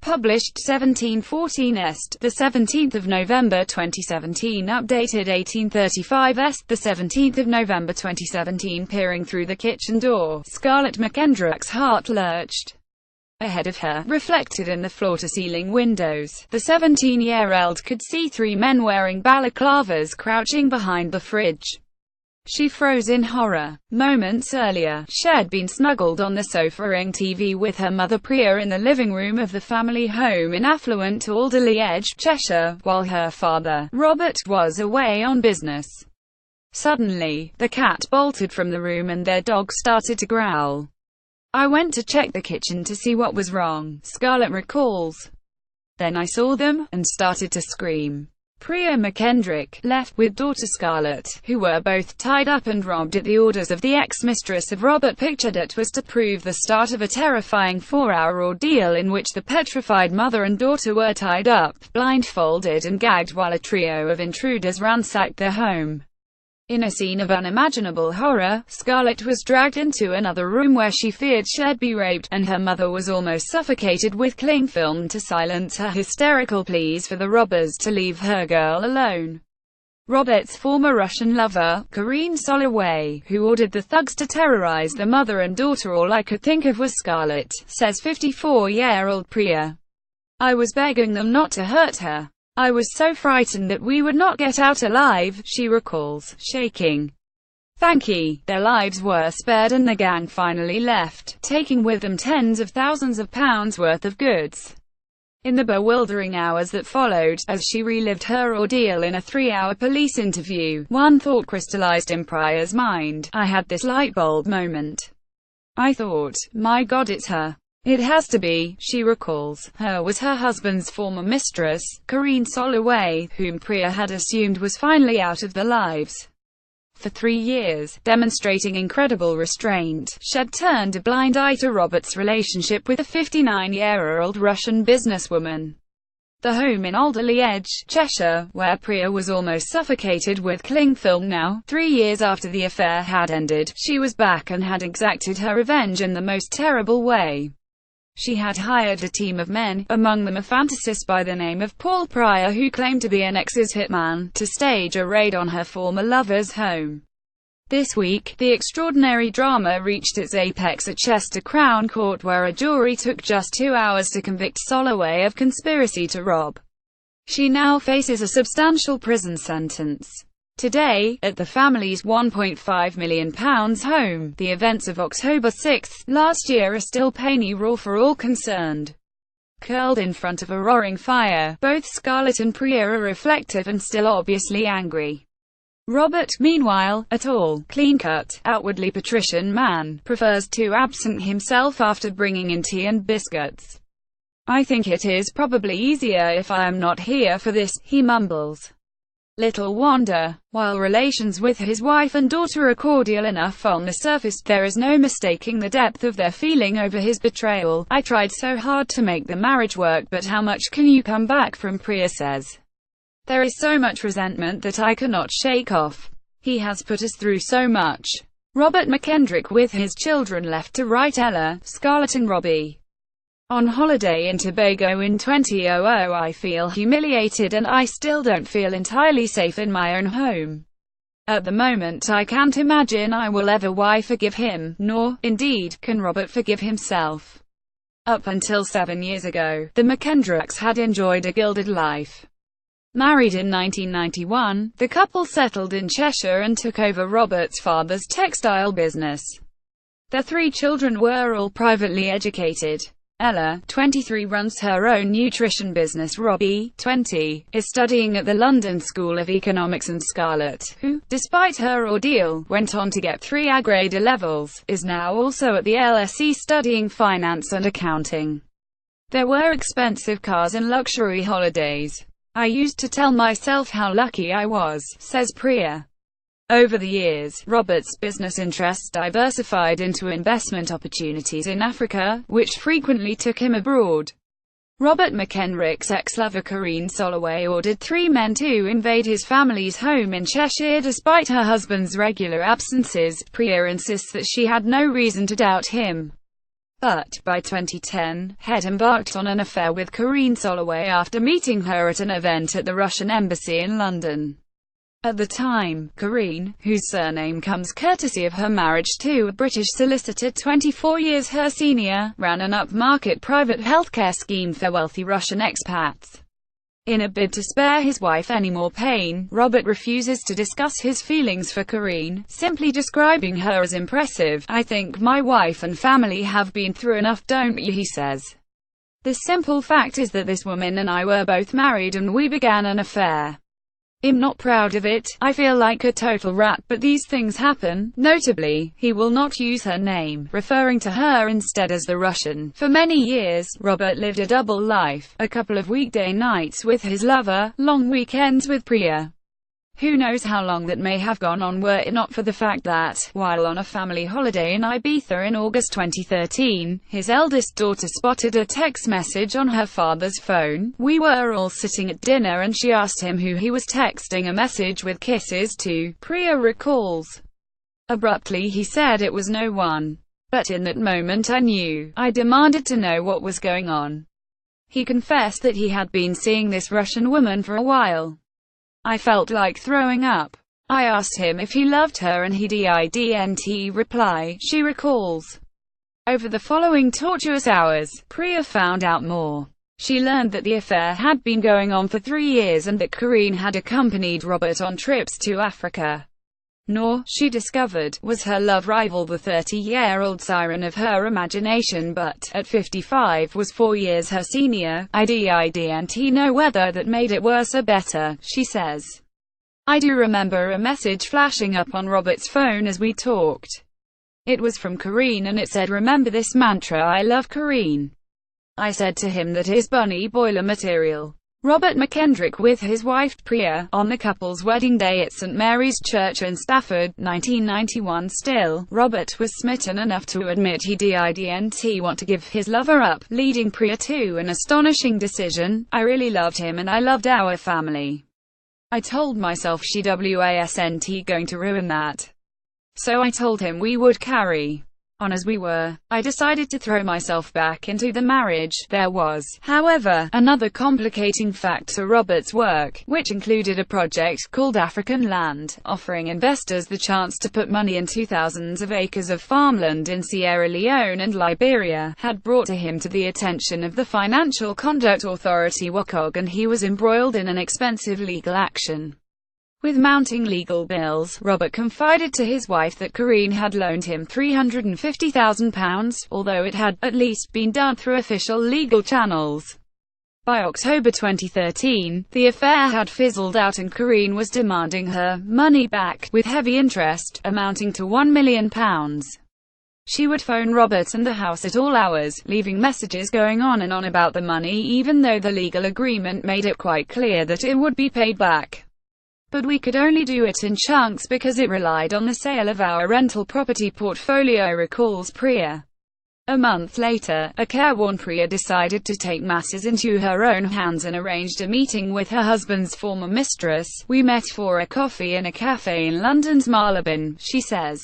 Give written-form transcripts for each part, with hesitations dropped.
Published 1714 Est, the 17th of November 2017. Updated 1835 Est, the 17th of November 2017. Peering through the kitchen door, Scarlett McKendrick's heart lurched. Ahead of her, reflected in the floor-to-ceiling windows, the 17-year-old could see three men wearing balaclavas crouching behind the fridge. She froze in horror. Moments earlier, she had been snuggled on the sofa-ing TV with her mother Priya in the living room of the family home in affluent Alderley Edge, Cheshire, while her father, Robert, was away on business. Suddenly, the cat bolted from the room and their dog started to growl. "I went to check the kitchen to see what was wrong," Scarlett recalls. "Then I saw them, and started to scream." Priya McKendrick, left with daughter Scarlett, who were both tied up and robbed at the orders of the ex-mistress of Robert, pictured it was to prove the start of a terrifying 4-hour ordeal in which the petrified mother and daughter were tied up, blindfolded and gagged while a trio of intruders ransacked their home. In a scene of unimaginable horror, Scarlett was dragged into another room where she feared she'd be raped, and her mother was almost suffocated with cling film to silence her hysterical pleas for the robbers to leave her girl alone. Robert's former Russian lover, Karine Soloway, who ordered the thugs to terrorize the mother and daughter. "All I could think of was Scarlett," says 54-year-old Priya. "I was begging them not to hurt her. I was so frightened that we would not get out alive," she recalls, shaking. Thankfully, their lives were spared and the gang finally left, taking with them tens of thousands of pounds worth of goods. In the bewildering hours that followed, as she relived her ordeal in a 3-hour police interview, one thought crystallized in Priya's mind: "I had this light bulb moment. I thought, my God, it's her. It has to be," she recalls. Her was her husband's former mistress, Karine Soloway, whom Priya had assumed was finally out of their lives. For 3 years, demonstrating incredible restraint, she'd turned a blind eye to Robert's relationship with a 59-year-old Russian businesswoman. The home in Alderley Edge, Cheshire, where Priya was almost suffocated with cling film. Now, 3 years after the affair had ended, she was back and had exacted her revenge in the most terrible way. She had hired a team of men, among them a fantasist by the name of Paul Prior who claimed to be an ex's hitman, to stage a raid on her former lover's home. This week, the extraordinary drama reached its apex at Chester Crown Court, where a jury took just 2 hours to convict Soloway of conspiracy to rob. She now faces a substantial prison sentence. Today, at the family's £1.5 million home, the events of October 6 last year are still painfully raw for all concerned. Curled in front of a roaring fire, both Scarlett and Priya are reflective and still obviously angry. Robert, meanwhile, a tall, clean-cut, outwardly patrician man, prefers to absent himself after bringing in tea and biscuits. "I think it is probably easier if I am not here for this," he mumbles. Little wonder. While relations with his wife and daughter are cordial enough on the surface, there is no mistaking the depth of their feeling over his betrayal. "I tried so hard to make the marriage work, but how much can you come back from?" Priya says. "There is so much resentment that I cannot shake off. He has put us through so much." Robert McKendrick, with his children left to right, Ella, Scarlett and Robbie, on holiday in Tobago in 2000. "I feel humiliated and I still don't feel entirely safe in my own home. At the moment I can't imagine I will ever forgive him, nor, indeed, can Robert forgive himself." Up until 7 years ago, the McKendricks had enjoyed a gilded life. Married in 1991, the couple settled in Cheshire and took over Robert's father's textile business. Their 3 children were all privately educated. Ella, 23, runs her own nutrition business. Robbie, 20, is studying at the London School of Economics, and Scarlett, who, despite her ordeal, went on to get 3 A-grade A-levels, is now also at the LSE studying finance and accounting. There were expensive cars and luxury holidays. "I used to tell myself how lucky I was," says Priya. Over the years, Robert's business interests diversified into investment opportunities in Africa, which frequently took him abroad. Robert McKendrick's ex-lover Karine Soloway ordered 3 men to invade his family's home in Cheshire despite her husband's regular absences. Priya insists that she had no reason to doubt him. But, by 2010, had embarked on an affair with Karine Soloway after meeting her at an event at the Russian embassy in London. At the time, Karine, whose surname comes courtesy of her marriage to a British solicitor 24 years her senior, ran an upmarket private healthcare scheme for wealthy Russian expats. In a bid to spare his wife any more pain, Robert refuses to discuss his feelings for Karine, simply describing her as impressive. "I think my wife and family have been through enough, don't you?" he says. "The simple fact is that this woman and I were both married and we began an affair. I'm not proud of it, I feel like a total rat, but these things happen." Notably, he will not use her name, referring to her instead as the Russian. For many years, Robert lived a double life, a couple of weekday nights with his lover, long weekends with Priya. Who knows how long that may have gone on were it not for the fact that, while on a family holiday in Ibiza in August 2013, his eldest daughter spotted a text message on her father's phone. "We were all sitting at dinner and she asked him who he was texting a message with kisses to," Priya recalls. "Abruptly he said it was no one. But in that moment I knew. I demanded to know what was going on." He confessed that he had been seeing this Russian woman for a while. "I felt like throwing up. I asked him if he loved her and he didn't reply," she recalls. Over the following tortuous hours, Priya found out more. She learned that the affair had been going on for 3 years and that Karine had accompanied Robert on trips to Africa. Nor, she discovered, was her love rival the 30-year-old siren of her imagination but, at 55, was 4 years her senior. "I didn't know whether that made it worse or better," she says. "I do remember a message flashing up on Robert's phone as we talked. It was from Karine and it said, 'Remember this mantra, I love Karine.' I said to him that is bunny boiler material." Robert McKendrick with his wife Priya, on the couple's wedding day at St Mary's Church in Stafford, 1991. Still, Robert was smitten enough to admit he didn't want to give his lover up, leading Priya to an astonishing decision: "I really loved him and I loved our family. I told myself she wasn't going to ruin that. So I told him we would carry on as we were. I decided to throw myself back into the marriage." There was, however, another complicating factor to Robert's work, which included a project called African Land, offering investors the chance to put money into thousands of acres of farmland in Sierra Leone and Liberia, had brought to him to the attention of the Financial Conduct Authority (WCOG), and he was embroiled in an expensive legal action. With mounting legal bills, Robert confided to his wife that Karine had loaned him £350,000, although it had, at least, been done through official legal channels. By October 2013, the affair had fizzled out and Karine was demanding her money back, with heavy interest, amounting to £1 million. She would phone Robert and the house at all hours, leaving messages going on and on about the money even though the legal agreement made it quite clear that it would be paid back. "But we could only do it in chunks because it relied on the sale of our rental property portfolio," recalls Priya. A month later, a careworn Priya decided to take matters into her own hands and arranged a meeting with her husband's former mistress. "We met for a coffee in a cafe in London's Marylebone," she says.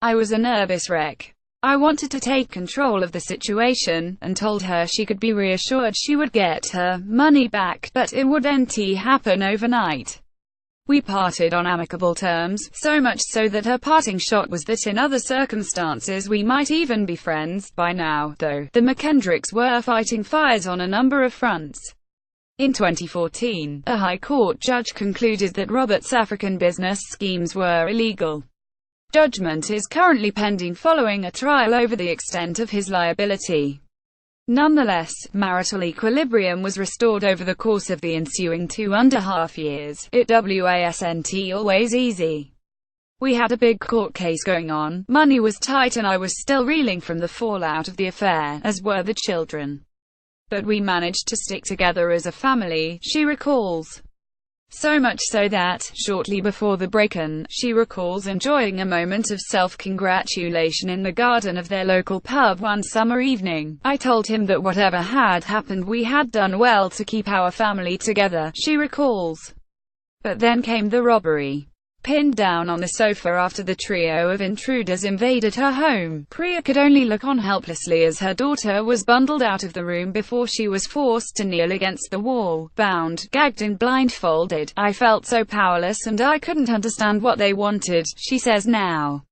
"I was a nervous wreck. I wanted to take control of the situation, and told her she could be reassured she would get her money back, but it wouldn't happen overnight. We parted on amicable terms, so much so that her parting shot was that in other circumstances we might even be friends." By now, though, the McKendricks were fighting fires on a number of fronts. In 2014, a High Court judge concluded that Robert's African business schemes were illegal. Judgment is currently pending following a trial over the extent of his liability. Nonetheless, marital equilibrium was restored over the course of the ensuing 2.5 years. It wasn't always easy. We had a big court case going on, money was tight and I was still reeling from the fallout of the affair, as were the children. But we managed to stick together as a family, she recalls. So much so that, shortly before the break-in, she recalls enjoying a moment of self-congratulation in the garden of their local pub one summer evening. "I told him that whatever had happened we had done well to keep our family together," she recalls. But then came the robbery. pinned down on the sofa after the trio of intruders invaded her home. Priya could only look on helplessly as her daughter was bundled out of the room before she was forced to kneel against the wall, bound, gagged and blindfolded. "I felt so powerless and I couldn't understand what they wanted," she says now.